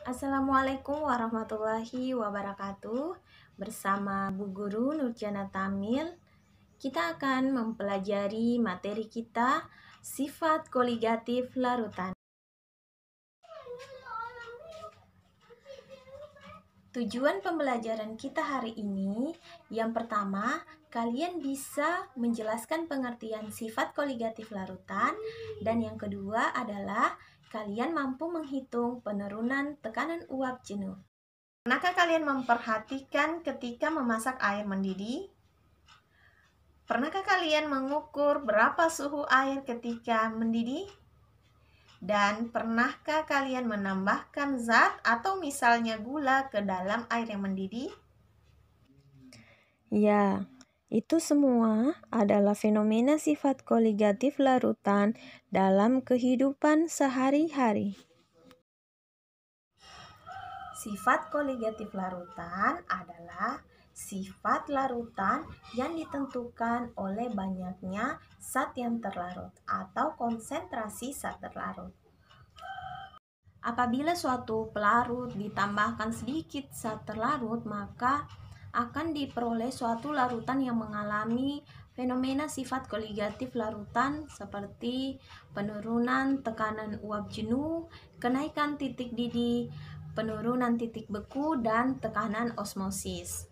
Assalamualaikum warahmatullahi wabarakatuh. Bersama Bu Guru Nurjana Tamil, kita akan mempelajari materi kita sifat koligatif larutan. Tujuan pembelajaran kita hari ini, yang pertama, kalian bisa menjelaskan pengertian sifat koligatif larutan, dan yang kedua adalah kalian mampu menghitung penurunan tekanan uap jenuh. Pernahkah kalian memperhatikan ketika memasak air mendidih? Pernahkah kalian mengukur berapa suhu air ketika mendidih? Dan pernahkah kalian menambahkan zat atau misalnya gula ke dalam air yang mendidih? Ya, itu semua adalah fenomena sifat koligatif larutan dalam kehidupan sehari-hari. Sifat koligatif larutan adalah sifat larutan yang ditentukan oleh banyaknya zat yang terlarut atau konsentrasi zat terlarut. Apabila suatu pelarut ditambahkan sedikit zat terlarut, maka akan diperoleh suatu larutan yang mengalami fenomena sifat koligatif larutan seperti penurunan tekanan uap jenuh, kenaikan titik didih, penurunan titik beku, dan tekanan osmosis.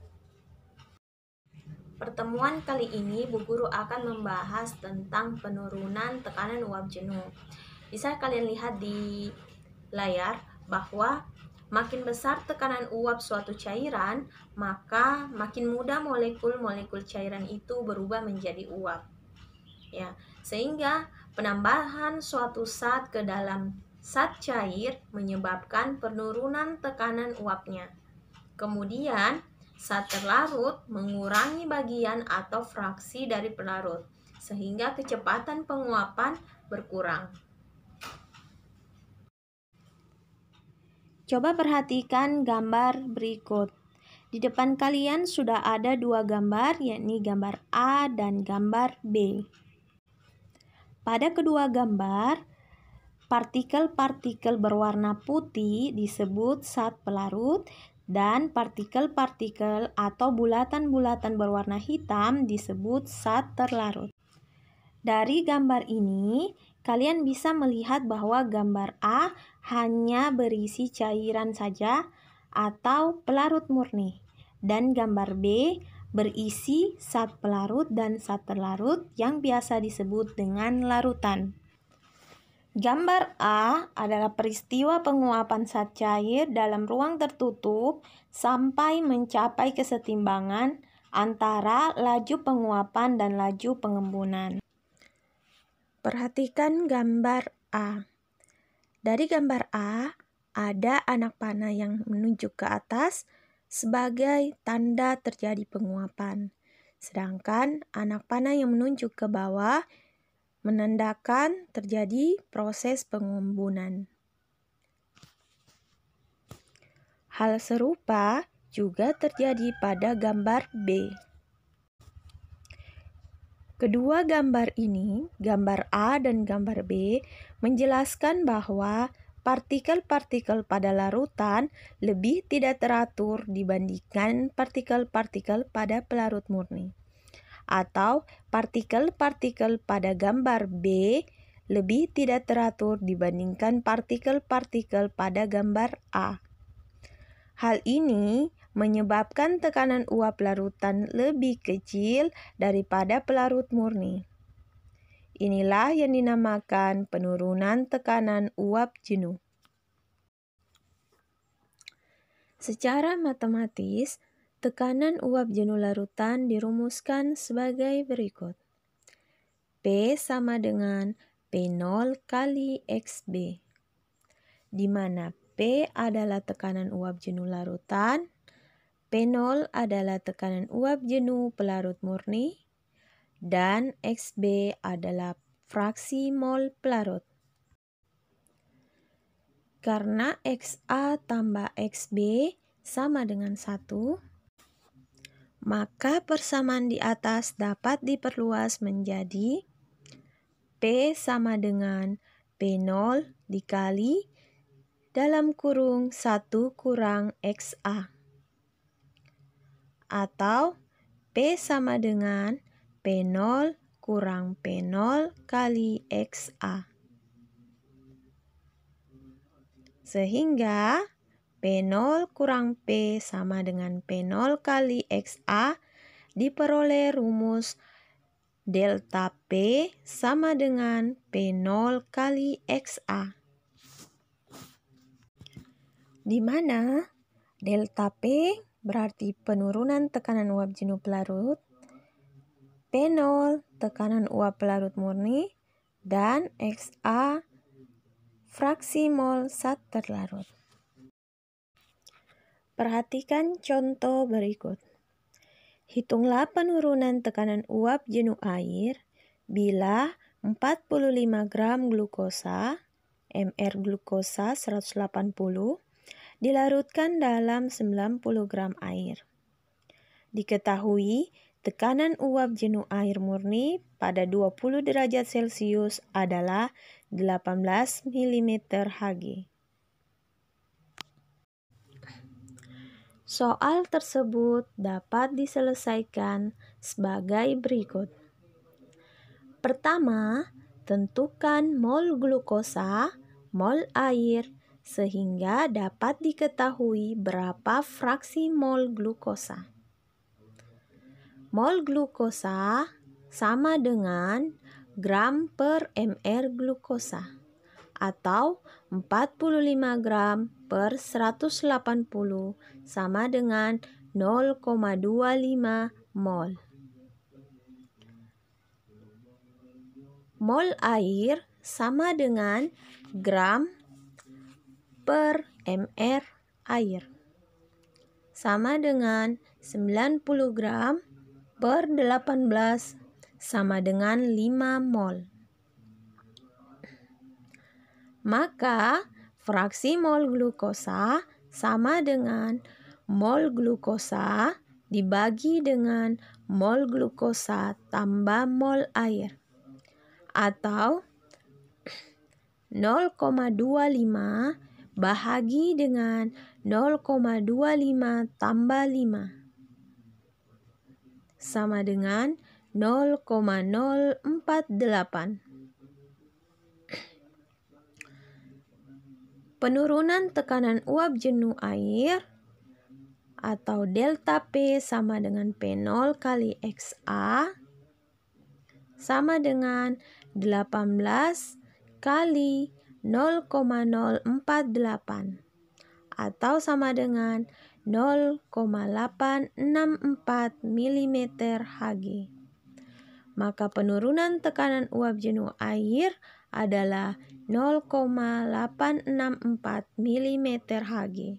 Pertemuan kali ini Bu Guru akan membahas tentang penurunan tekanan uap jenuh. Bisa kalian lihat di layar bahwa makin besar tekanan uap suatu cairan, maka makin mudah molekul-molekul cairan itu berubah menjadi uap. Ya, sehingga penambahan suatu zat ke dalam zat cair menyebabkan penurunan tekanan uapnya. Kemudian, zat terlarut mengurangi bagian atau fraksi dari pelarut, sehingga kecepatan penguapan berkurang. Coba perhatikan gambar berikut. Di depan kalian sudah ada dua gambar, yakni gambar A dan gambar B. Pada kedua gambar, partikel-partikel berwarna putih disebut zat pelarut dan partikel-partikel atau bulatan-bulatan berwarna hitam disebut zat terlarut. Dari gambar ini, kalian bisa melihat bahwa gambar A hanya berisi cairan saja atau pelarut murni, dan gambar B berisi zat pelarut dan zat terlarut yang biasa disebut dengan larutan. Gambar A adalah peristiwa penguapan zat cair dalam ruang tertutup sampai mencapai kesetimbangan antara laju penguapan dan laju pengembunan. Perhatikan gambar A. Dari gambar A, ada anak panah yang menunjuk ke atas sebagai tanda terjadi penguapan. Sedangkan anak panah yang menunjuk ke bawah menandakan terjadi proses pengembunan. Hal serupa juga terjadi pada gambar B. Kedua gambar ini, gambar A dan gambar B, menjelaskan bahwa partikel-partikel pada larutan lebih tidak teratur dibandingkan partikel-partikel pada pelarut murni. Atau partikel-partikel pada gambar B lebih tidak teratur dibandingkan partikel-partikel pada gambar A. Hal ini menyebabkan tekanan uap larutan lebih kecil daripada pelarut murni. Inilah yang dinamakan penurunan tekanan uap jenuh. Secara matematis, tekanan uap jenuh larutan dirumuskan sebagai berikut. P sama dengan P0 kali XB, di mana P adalah tekanan uap jenuh larutan, P0 adalah tekanan uap jenuh pelarut murni, dan XB adalah fraksi mol pelarut. Karena XA tambah XB sama dengan 1, maka persamaan di atas dapat diperluas menjadi P sama dengan P0 dikali dalam kurung 1 kurang XA. Atau P sama dengan P0 kurang P0 kali XA. Sehingga P0 kurang P sama dengan P0 kali XA diperoleh rumus delta P sama dengan P0 kali XA. Di mana delta P berarti penurunan tekanan uap jenuh pelarut, P0 tekanan uap pelarut murni, dan XA fraksi mol zat terlarut. Perhatikan contoh berikut. Hitunglah penurunan tekanan uap jenuh air bila 45 gram glukosa, mR glukosa 180, dilarutkan dalam 90 gram air. Diketahui tekanan uap jenuh air murni pada 20 derajat Celcius adalah 18 mm Hg. Soal tersebut dapat diselesaikan sebagai berikut. Pertama, tentukan mol glukosa, mol air, sehingga dapat diketahui berapa fraksi mol glukosa. Mol glukosa sama dengan gram per mR glukosa atau 45 gram per 180 sama dengan 0,25 mol. Mol air sama dengan gram per mR air sama dengan 90 gram per 18 sama dengan 5 mol. Maka fraksi mol glukosa sama dengan mol glukosa dibagi dengan mol glukosa tambah mol air atau 0,25 bahagi dengan 0,25 tambah 5 sama dengan 0,048. Penurunan tekanan uap jenuh air atau delta P sama dengan P0 kali XA sama dengan 18 kali 0,048 atau sama dengan 0,864 mm Hg. Maka penurunan tekanan uap jenuh air adalah 0,864 mm Hg.